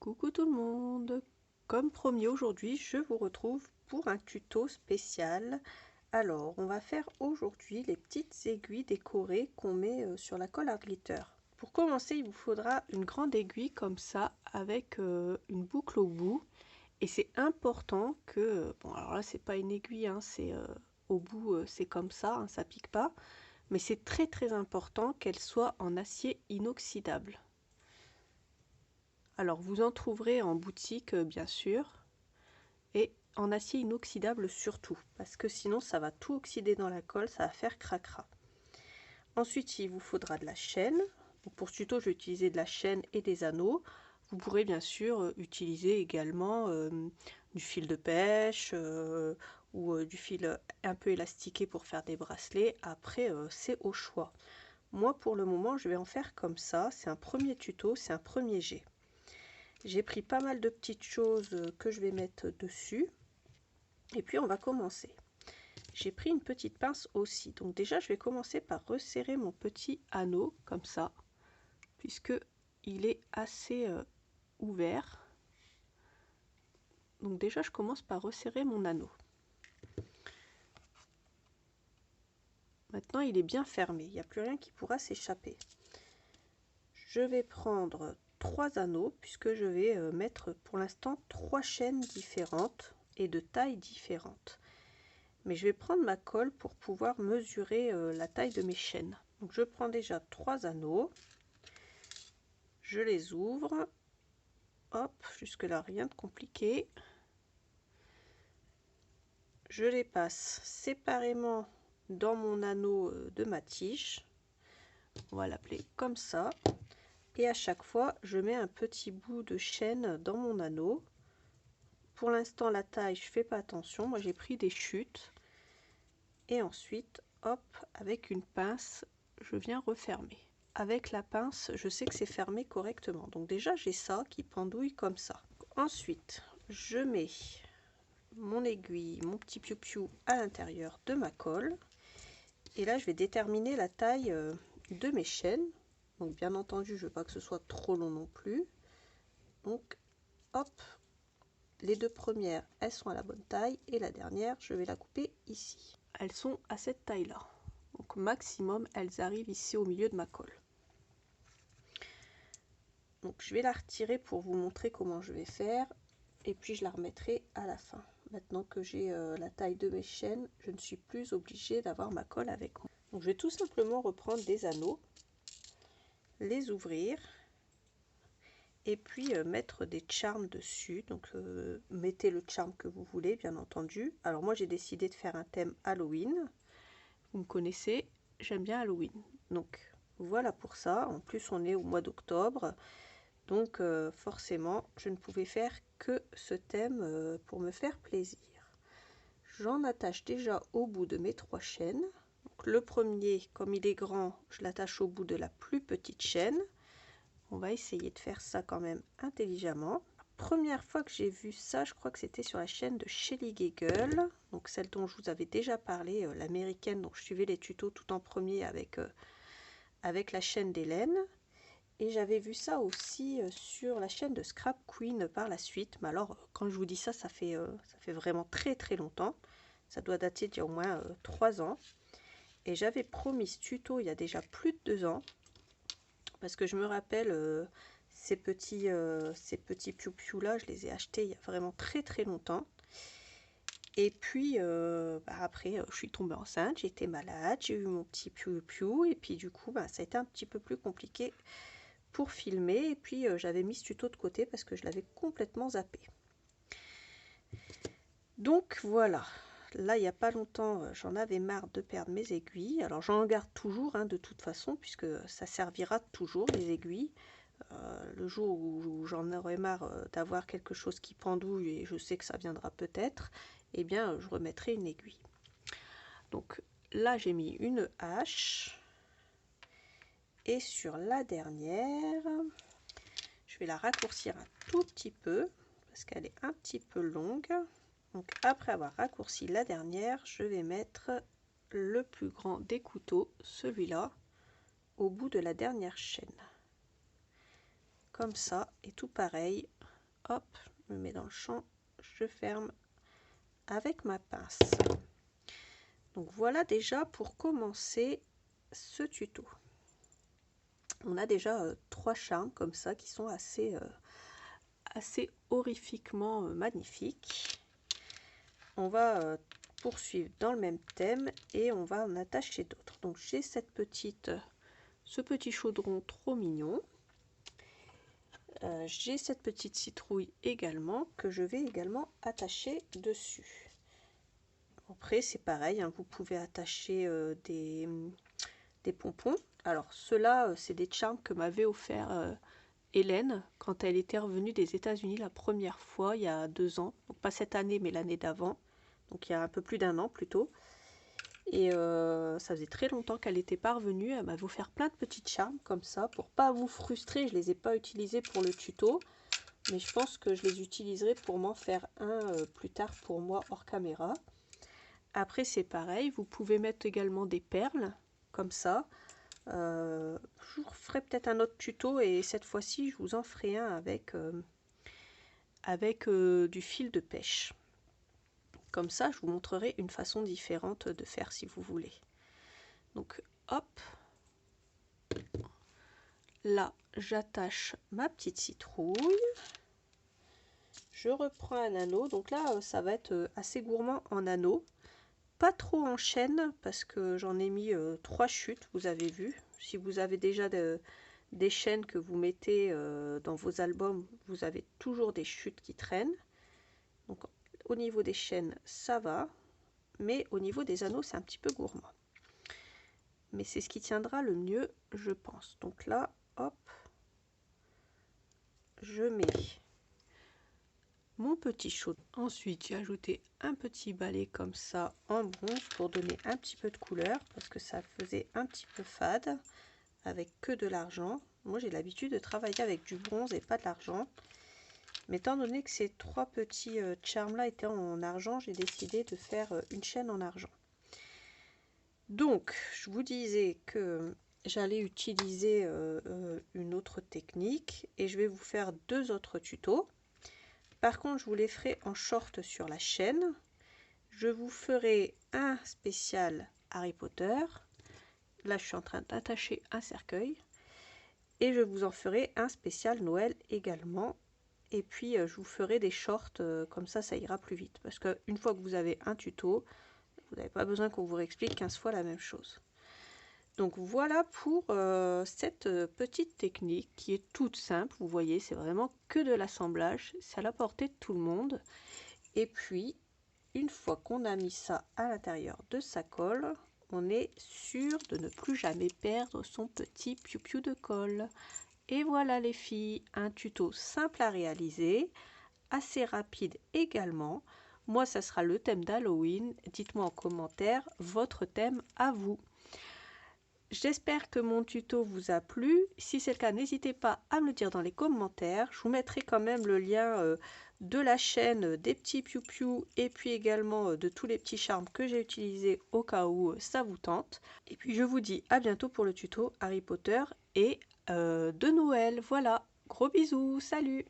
Coucou tout le monde! Comme promis aujourd'hui, je vous retrouve pour un tuto spécial. Alors, on va faire aujourd'hui les petites aiguilles décorées qu'on met sur la colle à glitter. Pour commencer, il vous faudra une grande aiguille comme ça avec une boucle au bout. Et c'est important que, bon alors là c'est pas une aiguille, hein, c'est au bout c'est comme ça, hein, ça pique pas. Mais c'est très important qu'elle soit en acier inoxydable. Alors vous en trouverez en boutique bien sûr, et en acier inoxydable surtout, parce que sinon ça va tout oxyder dans la colle, ça va faire cracra. Ensuite il vous faudra de la chaîne. Pour ce tuto je vais utiliser de la chaîne et des anneaux. Vous pourrez bien sûr utiliser également du fil de pêche ou du fil un peu élastiqué pour faire des bracelets. Après c'est au choix. Moi pour le moment je vais en faire comme ça, c'est un premier tuto, c'est un premier jet. J'ai pris pas mal de petites choses que je vais mettre dessus. Et puis on va commencer. J'ai pris une petite pince aussi. Donc déjà je vais commencer par resserrer mon petit anneau comme ça. Puisque il est assez ouvert. Donc déjà je commence par resserrer mon anneau. Maintenant il est bien fermé. Il n'y a plus rien qui pourra s'échapper. Je vais prendre 3 anneaux puisque je vais mettre pour l'instant 3 chaînes différentes et de tailles différentes. Mais je vais prendre ma colle pour pouvoir mesurer la taille de mes chaînes. Donc je prends déjà 3 anneaux, je les ouvre, hop, jusque là rien de compliqué. Je les passe séparément dans mon anneau de ma tige, on va l'appeler comme ça. Et à chaque fois je mets un petit bout de chaîne dans mon anneau. Pour l'instant la taille je fais pas attention, moi j'ai pris des chutes. Et ensuite hop, avec une pince je viens refermer. Avec la pince je sais que c'est fermé correctement, donc déjà j'ai ça qui pendouille comme ça. Ensuite je mets mon aiguille, mon petit piou-piou à l'intérieur de ma colle, et là je vais déterminer la taille de mes chaînes. Donc bien entendu je veux pas que ce soit trop long non plus, donc hop, les deux premières elles sont à la bonne taille et la dernière je vais la couper ici. Elles sont à cette taille là, donc maximum elles arrivent ici au milieu de ma colle. Donc je vais la retirer pour vous montrer comment je vais faire, et puis je la remettrai à la fin. Maintenant que j'ai la taille de mes chaînes, je ne suis plus obligée d'avoir ma colle avec moi. Donc je vais tout simplement reprendre des anneaux, les ouvrir et puis mettre des charms dessus. Donc mettez le charme que vous voulez bien entendu. Alors moi j'ai décidé de faire un thème Halloween. Vous me connaissez, j'aime bien Halloween. Donc voilà pour ça. En plus on est au mois d'octobre. Donc forcément je ne pouvais faire que ce thème pour me faire plaisir. J'en attache déjà au bout de mes 3 chaînes. Donc, le premier, comme il est grand, je l'attache au bout de la plus petite chaîne. On va essayer de faire ça quand même intelligemment. La première fois que j'ai vu ça, je crois que c'était sur la chaîne de Shelly Giggle, donc celle dont je vous avais déjà parlé, l'américaine, dont je suivais les tutos tout en premier avec la chaîne d'Hélène. Et j'avais vu ça aussi sur la chaîne de Scrap Queen par la suite. Mais alors, quand je vous dis ça, ça fait vraiment très longtemps. Ça doit dater d'il y a au moins 3 ans. Et j'avais promis ce tuto il y a déjà plus de 2 ans. Parce que je me rappelle, ces petits piou-piou là, je les ai achetés il y a vraiment très longtemps. Et puis après, je suis tombée enceinte, j'étais malade, j'ai eu mon petit piou-piou. Et puis du coup, ça a été un petit peu plus compliqué pour filmer, et puis j'avais mis ce tuto de côté parce que je l'avais complètement zappé. Donc voilà, là il n'y a pas longtemps j'en avais marre de perdre mes aiguilles. Alors j'en garde toujours de toute façon, puisque ça servira toujours les aiguilles. Le jour où j'en aurai marre d'avoir quelque chose qui pendouille, et je sais que ça viendra peut-être, eh bien je remettrai une aiguille. Donc là j'ai mis une hache, et sur la dernière je vais la raccourcir un tout petit peu parce qu'elle est un petit peu longue. Donc après avoir raccourci la dernière, je vais mettre le plus grand des couteaux, celui-là, au bout de la dernière chaîne. Comme ça, et tout pareil hop, je me mets dans le champ, je ferme avec ma pince. Donc voilà déjà pour commencer ce tuto. On a déjà 3 charmes comme ça qui sont assez horrifiquement magnifiques. On va poursuivre dans le même thème et on va en attacher d'autres. Donc j'ai ce petit chaudron trop mignon. J'ai cette petite citrouille également que je vais également attacher dessus. Après c'est pareil, hein, vous pouvez attacher des pompons. Alors ceux-là c'est des charms que m'avait offert Hélène quand elle était revenue des États-Unis la première fois il y a 2 ans. Donc pas cette année mais l'année d'avant. Donc il y a un peu plus d'1 an plutôt. Et ça faisait très longtemps qu'elle n'était pas revenue. Elle m'avait offert plein de petites charmes comme ça. Pour pas vous frustrer, je ne les ai pas utilisés pour le tuto. Mais je pense que je les utiliserai pour m'en faire un plus tard pour moi hors caméra. Après c'est pareil, vous pouvez mettre également des perles comme ça. Je vous ferai peut-être un autre tuto et cette fois-ci je vous en ferai un avec du fil de pêche. Comme ça je vous montrerai une façon différente de faire si vous voulez. Donc hop, là j'attache ma petite citrouille. Je reprends un anneau, donc là ça va être assez gourmand en anneaux. Pas trop en chaîne parce que j'en ai mis 3 chutes, vous avez vu. Si vous avez déjà des chaînes que vous mettez dans vos albums, vous avez toujours des chutes qui traînent. Donc au niveau des chaînes ça va, mais au niveau des anneaux c'est un petit peu gourmand. Mais c'est ce qui tiendra le mieux je pense. Donc là hop, je mets mon petit chaudron. Ensuite j'ai ajouté un petit balai comme ça en bronze pour donner un petit peu de couleur parce que ça faisait un petit peu fade avec que de l'argent. Moi j'ai l'habitude de travailler avec du bronze et pas de l'argent, mais étant donné que ces 3 petits charms là étaient en argent, j'ai décidé de faire une chaîne en argent. Donc je vous disais que j'allais utiliser une autre technique et je vais vous faire 2 autres tutos. Par contre, je vous les ferai en short sur la chaîne. Je vous ferai un spécial Harry Potter. Là, je suis en train d'attacher un cercueil. Et je vous en ferai un spécial Noël également. Et puis, je vous ferai des shorts, comme ça ira plus vite. Parce qu'une fois que vous avez un tuto, vous n'avez pas besoin qu'on vous réexplique 15 fois la même chose. Donc voilà pour cette petite technique qui est toute simple. Vous voyez, c'est vraiment que de l'assemblage. C'est à la portée de tout le monde. Et puis, une fois qu'on a mis ça à l'intérieur de sa colle, on est sûr de ne plus jamais perdre son petit piou-piou de colle. Et voilà les filles, un tuto simple à réaliser, assez rapide également. Moi, ça sera le thème d'Halloween. Dites-moi en commentaire votre thème à vous. J'espère que mon tuto vous a plu. Si c'est le cas, n'hésitez pas à me le dire dans les commentaires. Je vous mettrai quand même le lien de la chaîne des petits piou-piou et puis également de tous les petits charmes que j'ai utilisés au cas où ça vous tente. Et puis je vous dis à bientôt pour le tuto Harry Potter et de Noël. Voilà, gros bisous, salut!